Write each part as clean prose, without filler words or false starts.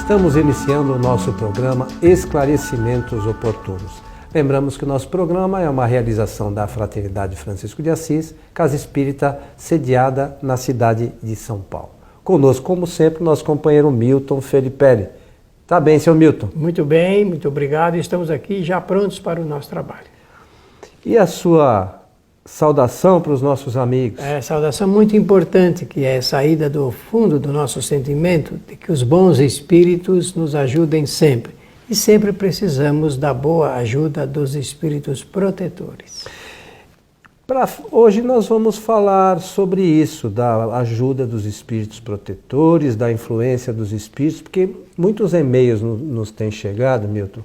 Estamos iniciando o nosso programa Esclarecimentos Oportunos. Lembramos que o nosso programa é uma realização da Fraternidade Francisco de Assis, Casa Espírita, sediada na cidade de São Paulo. Conosco, como sempre, nosso companheiro Milton Felipe. Tá bem, seu Milton? Muito bem, muito obrigado. Estamos aqui já prontos para o nosso trabalho. E a sua saudação para os nossos amigos? Saudação muito importante, que é saída do fundo do nosso sentimento de que os bons espíritos nos ajudem sempre. E sempre precisamos da boa ajuda dos espíritos protetores. Hoje nós vamos falar sobre isso, da ajuda dos espíritos protetores, da influência dos espíritos, porque muitos e-mails nos têm chegado, Milton,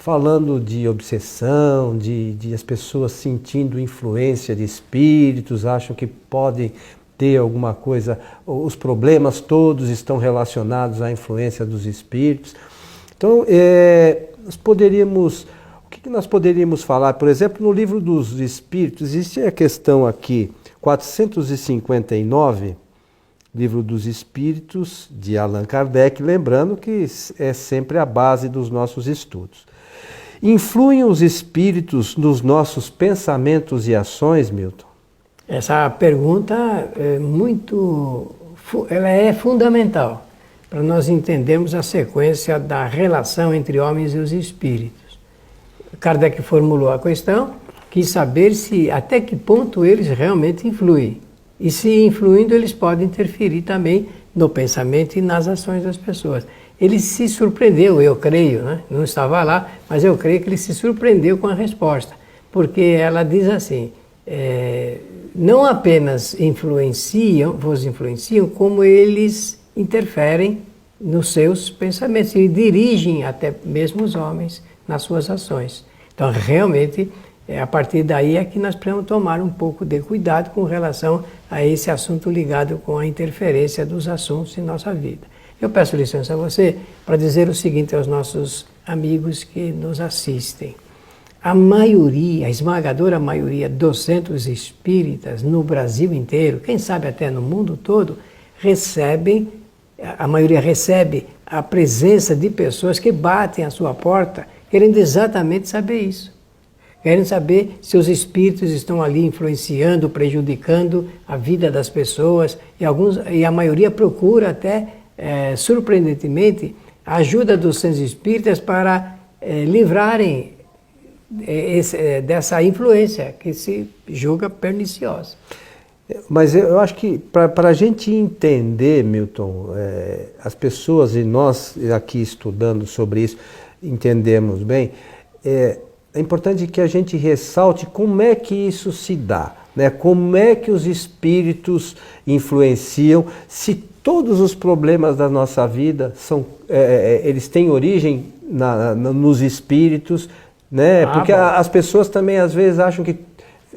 falando de obsessão, de as pessoas sentindo influência de espíritos, acham que podem ter alguma coisa, os problemas todos estão relacionados à influência dos espíritos. Então, o que nós poderíamos falar? Por exemplo, no livro dos Espíritos, existe a questão aqui, 459, livro dos Espíritos, de Allan Kardec, lembrando que é sempre a base dos nossos estudos. Influem os espíritos nos nossos pensamentos e ações, Milton? Essa pergunta ela é fundamental para nós entendermos a sequência da relação entre homens e os espíritos. Kardec formulou a questão, quis saber até que ponto eles realmente influem. E se influindo, eles podem interferir também no pensamento e nas ações das pessoas. Ele se surpreendeu, eu creio, né? Não estava lá, mas eu creio que ele se surpreendeu com a resposta, porque ela diz assim, não apenas vos influenciam, como eles interferem nos seus pensamentos e dirigem até mesmo os homens nas suas ações. Então, realmente, a partir daí é que nós precisamos tomar um pouco de cuidado com relação a esse assunto ligado com a interferência dos assuntos em nossa vida. Eu peço licença a você para dizer o seguinte aos nossos amigos que nos assistem. A esmagadora maioria dos centros espíritas no Brasil inteiro, quem sabe até no mundo todo, a maioria recebe a presença de pessoas que batem à sua porta querendo exatamente saber isso. Querem saber se os espíritos estão ali influenciando, prejudicando a vida das pessoas e a maioria procura até, surpreendentemente, a ajuda dos centros espíritas para livrarem dessa influência que se julga perniciosa. Mas eu acho que para a gente entender, Milton, as pessoas e nós aqui estudando sobre isso, entendemos bem, é importante que a gente ressalte como é que isso se dá, né? Como é que os espíritos influenciam, se todos os problemas da nossa vida eles têm origem nos espíritos, né? Porque as pessoas também às vezes acham que,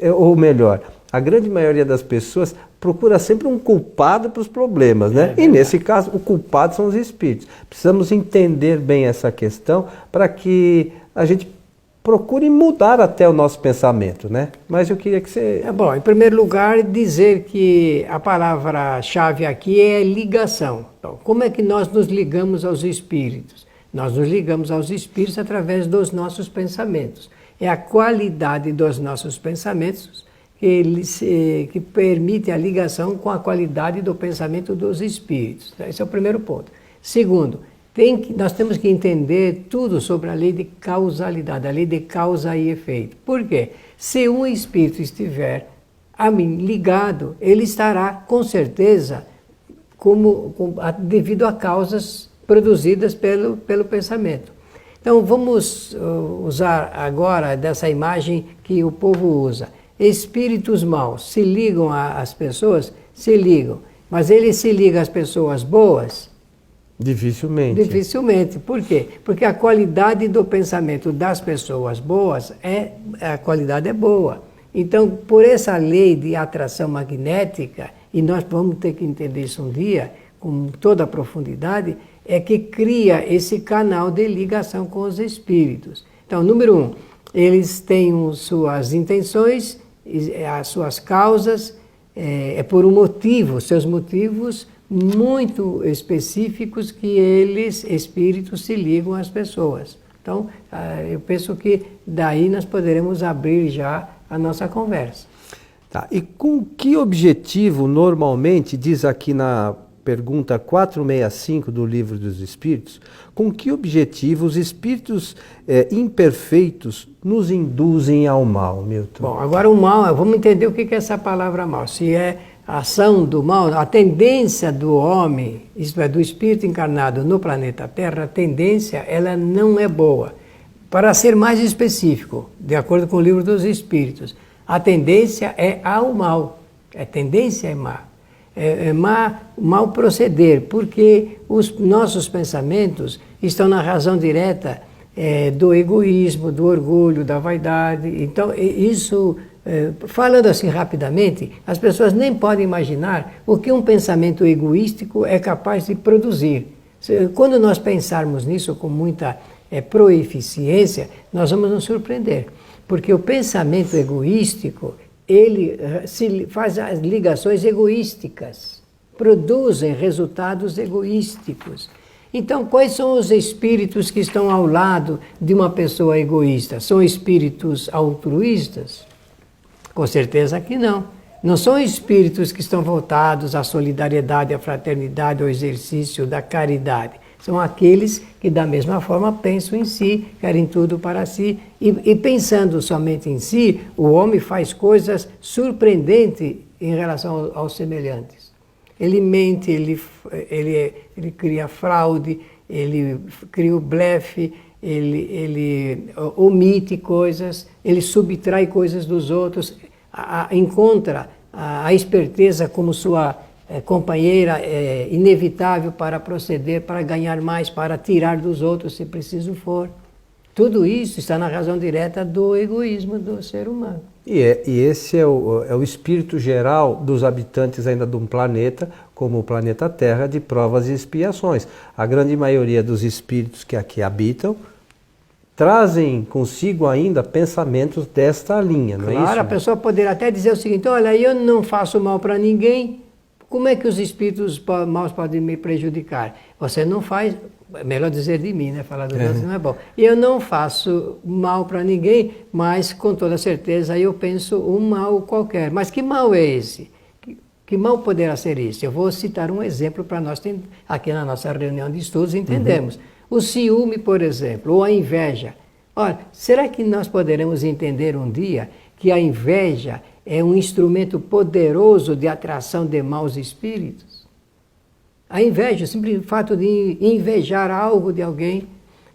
ou melhor, a grande maioria das pessoas procura sempre um culpado para os problemas, né? E nesse caso, o culpado são os espíritos. Precisamos entender bem essa questão para que a gente procure mudar até o nosso pensamento, né? Mas eu queria que você... Bom, em primeiro lugar, dizer que a palavra-chave aqui é ligação. Então, como é que nós nos ligamos aos espíritos? Nós nos ligamos aos espíritos através dos nossos pensamentos. É a qualidade dos nossos pensamentos que permite a ligação com a qualidade do pensamento dos espíritos. Esse é o primeiro ponto. Segundo, nós temos que entender tudo sobre a lei de causalidade, a lei de causa e efeito. Por quê? Se um espírito estiver a mim ligado, ele estará com certeza devido a causas produzidas pelo pensamento. Então vamos usar agora dessa imagem que o povo usa. Espíritos maus se ligam às pessoas? Se ligam. Mas ele se liga às pessoas boas? Dificilmente. Dificilmente. Por quê? Porque a qualidade do pensamento das pessoas boas a qualidade é boa. Então, por essa lei de atração magnética, e nós vamos ter que entender isso um dia, com toda a profundidade, é que cria esse canal de ligação com os espíritos. Então, número 1, eles têm suas intenções, as suas causas, por um motivo, seus motivos muito específicos que eles, espíritos, se ligam às pessoas. Então, eu penso que daí nós poderemos abrir já a nossa conversa. Tá. E com que objetivo, normalmente, diz aqui na pergunta 465 do Livro dos Espíritos, com que objetivo os espíritos imperfeitos nos induzem ao mal, Milton? Bom, agora o mal, vamos entender o que é essa palavra mal. Se é a ação do mal, a tendência do homem, isto é, do espírito encarnado no planeta Terra, a tendência, ela não é boa. Para ser mais específico, de acordo com o Livro dos Espíritos, a tendência é ao mal. A tendência é má. É mal proceder, porque os nossos pensamentos estão na razão direta do egoísmo, do orgulho, da vaidade. Então, isso, falando assim rapidamente, as pessoas nem podem imaginar o que um pensamento egoístico é capaz de produzir. Quando nós pensarmos nisso com muita proeficiência, nós vamos nos surpreender. Porque o pensamento egoístico, ele faz as ligações egoísticas, produzem resultados egoísticos. Então, quais são os espíritos que estão ao lado de uma pessoa egoísta? São espíritos altruístas? Com certeza que não. Não são espíritos que estão voltados à solidariedade, à fraternidade, ao exercício da caridade. São aqueles que, da mesma forma, pensam em si, querem tudo para si. E pensando somente em si, o homem faz coisas surpreendentes em relação aos semelhantes. Ele mente, ele cria fraude, ele cria o blefe, ele omite coisas, ele subtrai coisas dos outros, encontra a esperteza como sua companheira inevitável para proceder, para ganhar mais, para tirar dos outros, se preciso for. Tudo isso está na razão direta do egoísmo do ser humano. E esse é o espírito geral dos habitantes ainda de um planeta, como o planeta Terra, de provas e expiações. A grande maioria dos espíritos que aqui habitam trazem consigo ainda pensamentos desta linha, não é isso? Claro, a pessoa poderá até dizer o seguinte: olha, eu não faço mal para ninguém, como é que os espíritos maus podem me prejudicar? Você não faz, melhor dizer de mim, né? Falar dos outros não é bom. Eu não faço mal para ninguém, mas com toda certeza eu penso um mal qualquer. Mas que mal é esse? Que mal poderá ser esse? Eu vou citar um exemplo para nós, aqui na nossa reunião de estudos, entendemos. O ciúme, por exemplo, ou a inveja. Ora, será que nós poderemos entender um dia que a inveja é um instrumento poderoso de atração de maus espíritos? A inveja, o simples fato de invejar algo de alguém.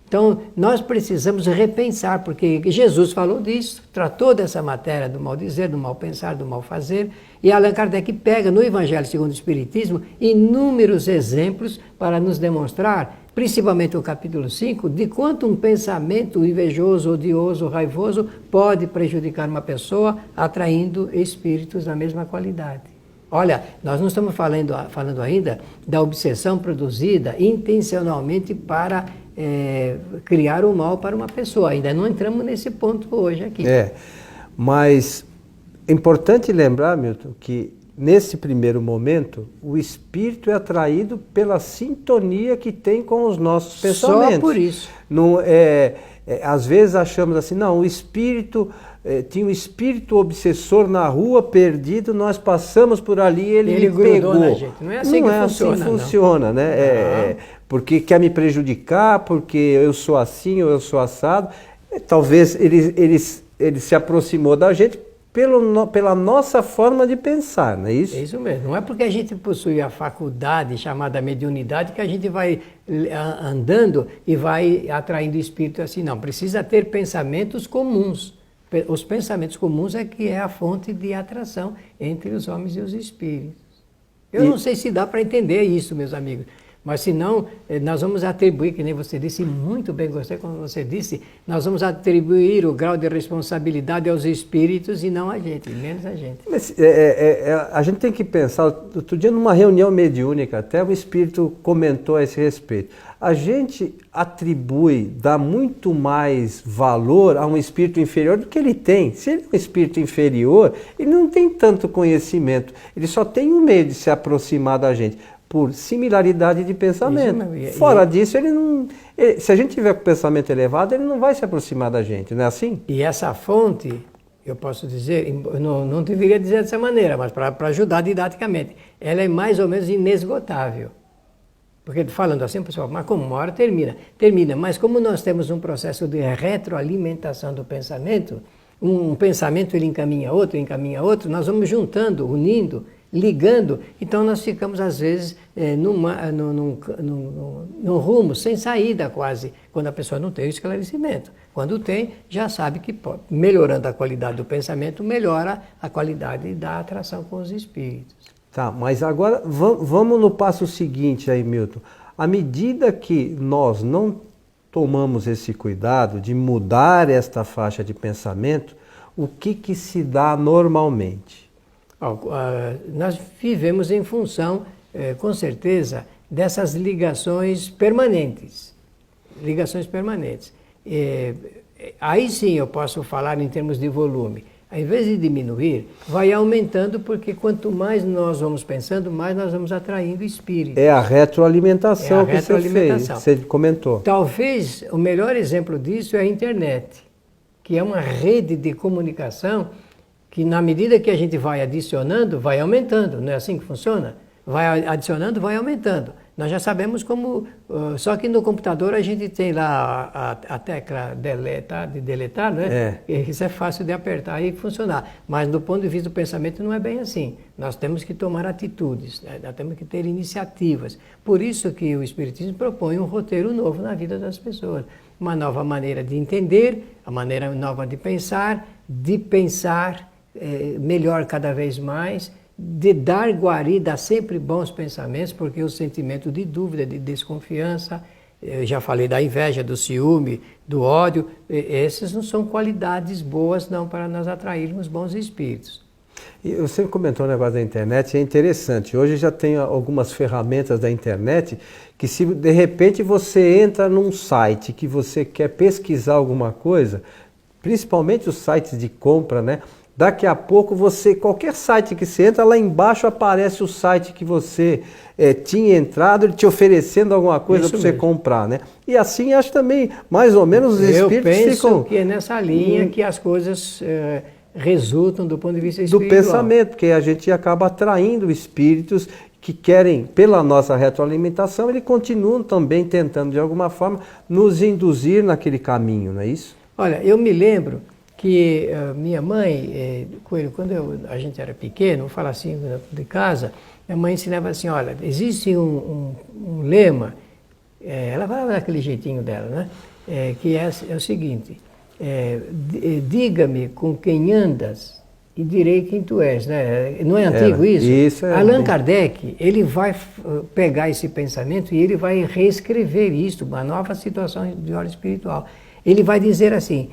Então, nós precisamos repensar, porque Jesus falou disso, tratou dessa matéria do mal dizer, do mal pensar, do mal fazer, e Allan Kardec pega no Evangelho segundo o Espiritismo inúmeros exemplos para nos demonstrar, principalmente o capítulo 5, de quanto um pensamento invejoso, odioso, raivoso pode prejudicar uma pessoa, atraindo espíritos da mesma qualidade. Olha, nós não estamos falando ainda da obsessão produzida intencionalmente para criar o mal para uma pessoa. Ainda não entramos nesse ponto hoje aqui. Mas é importante lembrar, Milton, que nesse primeiro momento, o espírito é atraído pela sintonia que tem com os nossos pensamentos. Só por isso. Não, às vezes achamos assim, não, o espírito... tinha um espírito obsessor na rua, perdido, nós passamos por ali e ele me pegou. Na gente. Não é assim que funciona, né? Porque quer me prejudicar, porque eu sou assim ou eu sou assado. Talvez ele se aproximou da gente pela nossa forma de pensar, não é isso? É isso mesmo. Não é porque a gente possui a faculdade chamada mediunidade que a gente vai andando e vai atraindo espírito assim, não. Precisa ter pensamentos comuns. Os pensamentos comuns é que é a fonte de atração entre os homens e os espíritos. Eu não sei se dá para entender isso, meus amigos. Mas se não, nós vamos atribuir, que nem você disse, muito bem, gostei quando você disse, nós vamos atribuir o grau de responsabilidade aos espíritos e não a gente, menos a gente. Mas a gente tem que pensar, outro dia numa reunião mediúnica, até o espírito comentou a esse respeito. A gente atribui, dá muito mais valor a um espírito inferior do que ele tem. Se ele é um espírito inferior, ele não tem tanto conhecimento, ele só tem um meio de se aproximar da gente. por similaridade de pensamento. Isso, Fora disso, ele não, se a gente tiver com pensamento elevado, ele não vai se aproximar da gente, não é assim? E essa fonte, eu posso dizer, não deveria dizer dessa maneira, mas para ajudar didaticamente, ela é mais ou menos inesgotável. Porque falando assim, pessoal, mas como uma hora termina? Termina, mas como nós temos um processo de retroalimentação do pensamento, um pensamento ele encaminha outro, nós vamos juntando, unindo, ligando, então nós ficamos às vezes num rumo sem saída quase, quando a pessoa não tem o esclarecimento. Quando tem, já sabe que melhorando a qualidade do pensamento, melhora a qualidade da atração com os espíritos. Tá, mas agora vamos no passo seguinte aí, Milton. À medida que nós não tomamos esse cuidado de mudar esta faixa de pensamento, o que se dá normalmente? Nós vivemos em função, com certeza, dessas ligações permanentes. Ligações permanentes. Aí sim eu posso falar em termos de volume. Ao invés de diminuir, vai aumentando, porque quanto mais nós vamos pensando, mais nós vamos atraindo espíritos. É a retroalimentação que você fez, você comentou. Talvez o melhor exemplo disso é a internet, que é uma rede de comunicação que, na medida que a gente vai adicionando, vai aumentando. Não é assim que funciona? Vai adicionando, vai aumentando. Nós já sabemos como... só que no computador a gente tem lá a tecla de deletar, né? Isso é fácil de apertar e funcionar. Mas do ponto de vista do pensamento não é bem assim. Nós temos que tomar atitudes, né? Nós temos que ter iniciativas. Por isso que o Espiritismo propõe um roteiro novo na vida das pessoas. Uma nova maneira de entender, a maneira nova de pensar melhor cada vez mais, de dar guarida a sempre bons pensamentos, porque o sentimento de dúvida, de desconfiança, eu já falei da inveja, do ciúme, do ódio, essas não são qualidades boas não para nós atrairmos bons espíritos. E você comentou o negócio da internet, é interessante. Hoje já tem algumas ferramentas da internet que, se de repente você entra num site que você quer pesquisar alguma coisa, principalmente os sites de compra, né? Daqui a pouco qualquer site que você entra, lá embaixo aparece o site que você tinha entrado, te oferecendo alguma coisa para você comprar, né? E assim acho também, mais ou menos, os espíritos ficam... Eu penso que é nessa linha que as coisas resultam do ponto de vista espiritual. Do pensamento, porque a gente acaba atraindo espíritos que querem, pela nossa retroalimentação, eles continuam também tentando, de alguma forma, nos induzir naquele caminho, não é isso? Olha, eu me lembro que minha mãe, quando a gente era pequeno, vou falar assim, de casa, minha mãe ensinava assim, olha, existe um lema, ela falava daquele jeitinho dela, né? Que é o seguinte, diga-me com quem andas e direi quem tu és, né? Não é antigo isso? Isso é Allan Kardec, ele vai pegar esse pensamento e ele vai reescrever isto, uma nova situação de ordem espiritual. Ele vai dizer assim,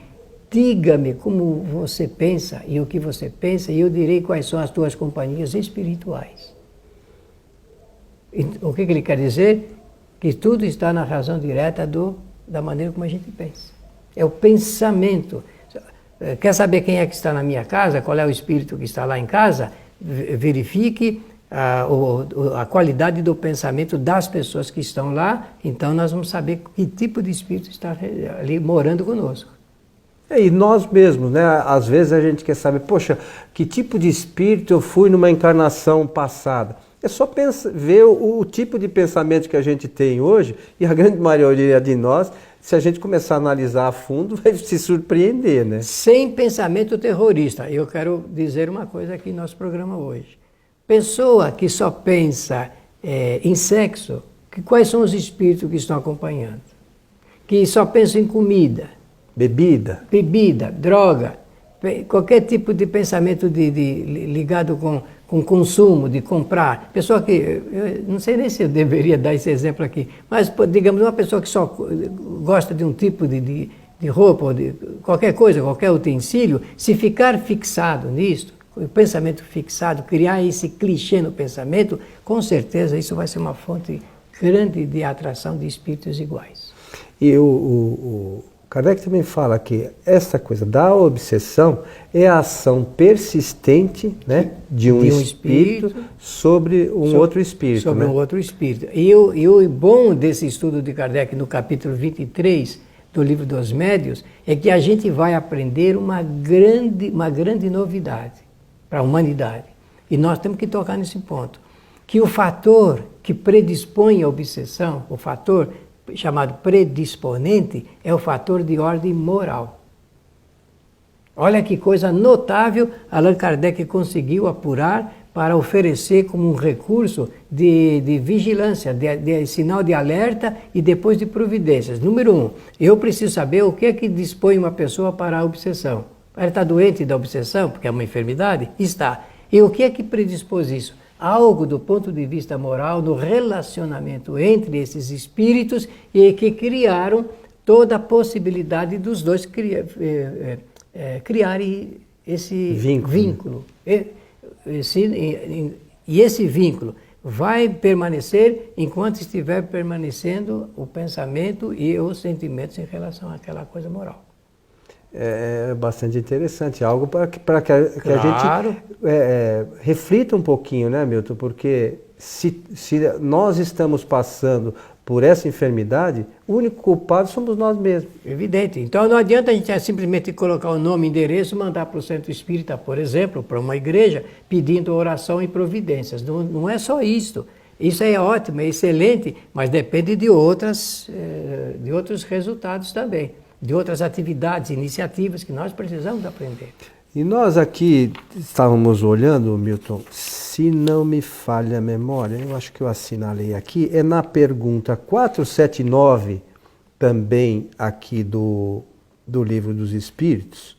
diga-me como você pensa e o que você pensa, e eu direi quais são as tuas companhias espirituais. E, o que ele quer dizer? Que tudo está na razão direta da maneira como a gente pensa. É o pensamento. Quer saber quem é que está na minha casa? Qual é o espírito que está lá em casa? Verifique a qualidade do pensamento das pessoas que estão lá, então nós vamos saber que tipo de espírito está ali morando conosco. E nós mesmos, né? Às vezes a gente quer saber, poxa, que tipo de espírito eu fui numa encarnação passada? É só ver o tipo de pensamento que a gente tem hoje, e a grande maioria de nós, se a gente começar a analisar a fundo, vai se surpreender, né? Sem pensamento terrorista. Eu quero dizer uma coisa aqui no nosso programa hoje. Pessoa que só pensa em sexo, quais são os espíritos que estão acompanhando? Que só pensa em comida. Bebida, droga, qualquer tipo de pensamento ligado com consumo, de comprar. Pessoa que, eu não sei nem se eu deveria dar esse exemplo aqui, mas digamos uma pessoa que só gosta de um tipo de roupa, ou de qualquer coisa, qualquer utensílio, se ficar fixado nisso, o pensamento fixado, criar esse clichê no pensamento, com certeza isso vai ser uma fonte grande de atração de espíritos iguais. E o Kardec também fala que essa coisa da obsessão é a ação persistente, né, de um espírito sobre outro espírito. Sobre né? um outro espírito. E o bom desse estudo de Kardec no capítulo 23 do Livro dos Médiuns é que a gente vai aprender uma grande novidade para a humanidade. E nós temos que tocar nesse ponto. Que o fator que predispõe à obsessão, o fator chamado predisponente, é o fator de ordem moral. Olha que coisa notável Allan Kardec conseguiu apurar para oferecer como um recurso de vigilância, de sinal de alerta e depois de providências. Número 1, eu preciso saber o que é que dispõe uma pessoa para a obsessão. Ela está doente da obsessão, porque é uma enfermidade? Está. E o que é que predispôs isso? Algo do ponto de vista moral, no relacionamento entre esses espíritos e que criaram toda a possibilidade dos dois criarem esse vínculo. E esse vínculo vai permanecer enquanto estiver permanecendo o pensamento e os sentimentos em relação àquela coisa moral. É bastante interessante, algo para que a gente reflita um pouquinho, né, Milton? Porque se nós estamos passando por essa enfermidade, o único culpado somos nós mesmos. Evidente. Então não adianta a gente simplesmente colocar o nome e endereço e mandar para o centro espírita, por exemplo, para uma igreja, pedindo oração e providências. Não é só isso. Isso é ótimo, é excelente, mas depende de outros resultados também. De outras atividades, iniciativas que nós precisamos aprender. E nós aqui estávamos olhando, Milton, se não me falha a memória, eu acho que eu assinalei aqui, é na pergunta 479, também aqui do Livro dos Espíritos,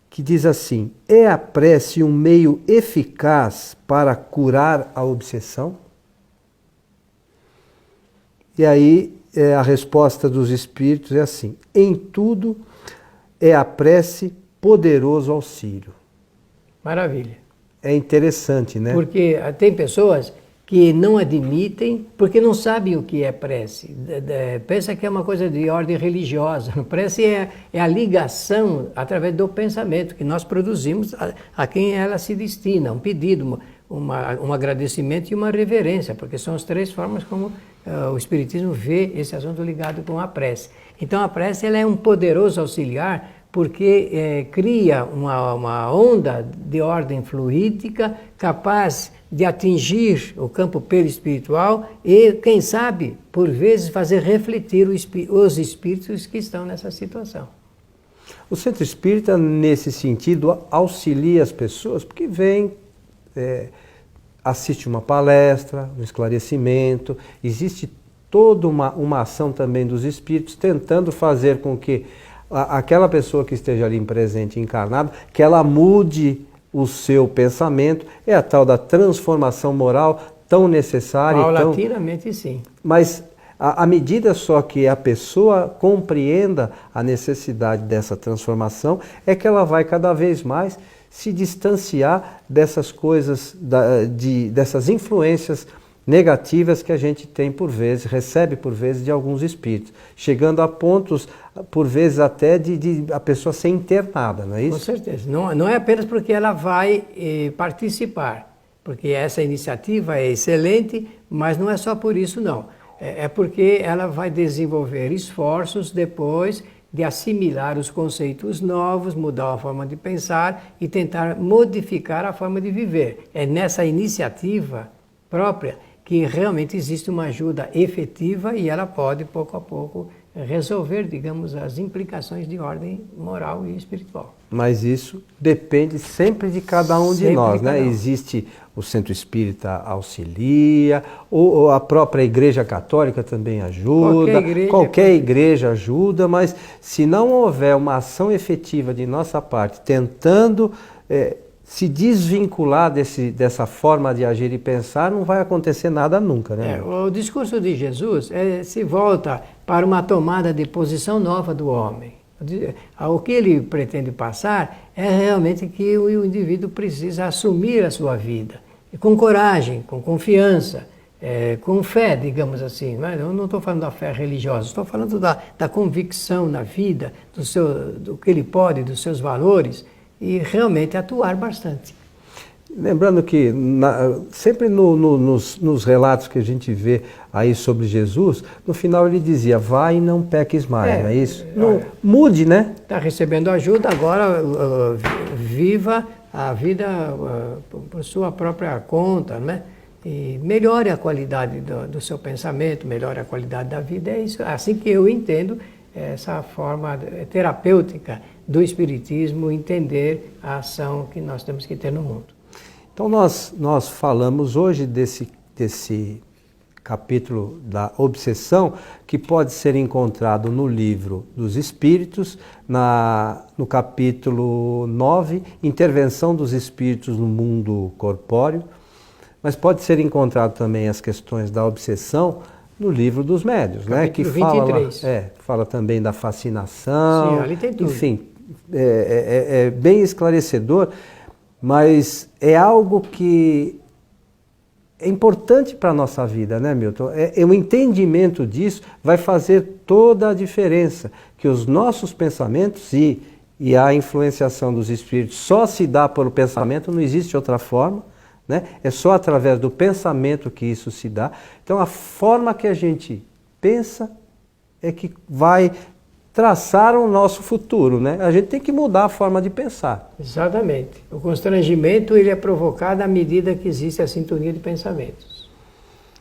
que diz assim: é a prece um meio eficaz para curar a obsessão? E aí a resposta dos Espíritos é assim: em tudo é a prece poderoso auxílio. Maravilha. É interessante, né? Porque tem pessoas que não admitem, porque não sabem o que é prece. Pensa que é uma coisa de ordem religiosa. Prece é a ligação através do pensamento que nós produzimos a quem ela se destina, um pedido, um agradecimento e uma reverência, porque são as três formas como o Espiritismo vê esse assunto ligado com a prece. Então a prece ela é um poderoso auxiliar porque cria uma onda de ordem fluídica capaz de atingir o campo perispiritual e, quem sabe, por vezes fazer refletir os espíritos que estão nessa situação. O Centro Espírita, nesse sentido, auxilia as pessoas porque vem, assiste uma palestra, um esclarecimento, existe toda uma ação também dos espíritos tentando fazer com que aquela pessoa que esteja ali presente, encarnada, que ela mude o seu pensamento, é a tal da transformação moral tão necessária. Paulatinamente, sim. Mas à medida só que a pessoa compreenda a necessidade dessa transformação, é que ela vai cada vez mais se distanciar dessas coisas, dessas influências negativas que a gente tem por vezes, recebe por vezes de alguns espíritos, chegando a pontos, por vezes até de a pessoa ser internada, não é isso? Com certeza. Não é apenas porque ela vai participar, porque essa iniciativa é excelente, mas não é só por isso não. É porque ela vai desenvolver esforços depois de assimilar os conceitos novos, mudar a forma de pensar e tentar modificar a forma de viver. É nessa iniciativa própria que realmente existe uma ajuda efetiva e ela pode, pouco a pouco, resolver, digamos, as implicações de ordem moral e espiritual. Mas isso depende sempre de cada um de nós, né? Existe o Centro Espírita auxilia, ou a própria Igreja Católica também ajuda, qualquer igreja ajuda, mas se não houver uma ação efetiva de nossa parte, tentando se desvincular dessa forma de agir e pensar, não vai acontecer nada nunca, né? O discurso de Jesus se volta para uma tomada de posição nova do homem. O que ele pretende passar é realmente que o indivíduo precisa assumir a sua vida, com coragem, com confiança, com fé, digamos assim. Mas eu não estou falando da fé religiosa, estou falando da convicção na vida, do que ele pode, dos seus valores, e realmente atuar bastante. Lembrando que sempre nos relatos que a gente vê aí sobre Jesus, no final ele dizia, vai e não peques mais, não é isso? Não, mude, né? Está recebendo ajuda, agora viva a vida por sua própria conta, né? E melhore a qualidade do seu pensamento, melhore a qualidade da vida. É isso, assim que eu entendo essa forma terapêutica do Espiritismo, entender a ação que nós temos que ter no mundo. Então nós falamos hoje desse capítulo da obsessão, que pode ser encontrado no livro dos Espíritos, no capítulo 9, Intervenção dos Espíritos no Mundo Corpóreo, mas pode ser encontrado também as questões da obsessão no livro dos Médiuns, né? Que 23. fala também da fascinação. Sim, ali tem tudo. Enfim, é bem esclarecedor. Mas é algo que é importante para a nossa vida, né, Milton? O entendimento disso vai fazer toda a diferença, que os nossos pensamentos e a influenciação dos espíritos só se dá por pensamento, não existe outra forma, né? É só através do pensamento que isso se dá. Então a forma que a gente pensa é que vai traçar o nosso futuro, né? A gente tem que mudar a forma de pensar. Exatamente. O constrangimento ele é provocado à medida que existe a sintonia de pensamentos.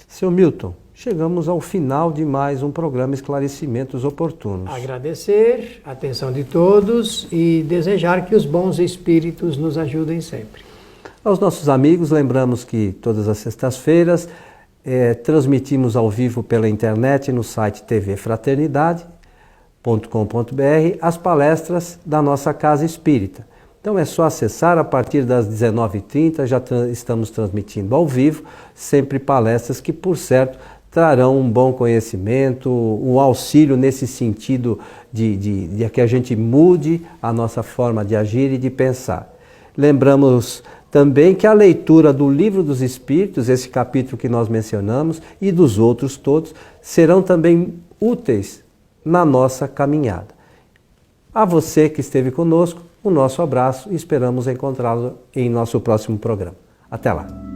Seu Milton, chegamos ao final de mais um programa Esclarecimentos Oportunos. Agradecer a atenção de todos e desejar que os bons espíritos nos ajudem sempre. Aos nossos amigos, lembramos que todas as sextas-feiras transmitimos ao vivo pela internet no site TV Fraternidade, .com.br, as palestras da nossa Casa Espírita. Então é só acessar a partir das 19h30, já estamos transmitindo ao vivo, sempre palestras que, por certo, trarão um bom conhecimento, um auxílio nesse sentido de que a gente mude a nossa forma de agir e de pensar. Lembramos também que a leitura do Livro dos Espíritos, esse capítulo que nós mencionamos, e dos outros todos, serão também úteis na nossa caminhada. A você que esteve conosco, o nosso abraço e esperamos encontrá-lo em nosso próximo programa. Até lá!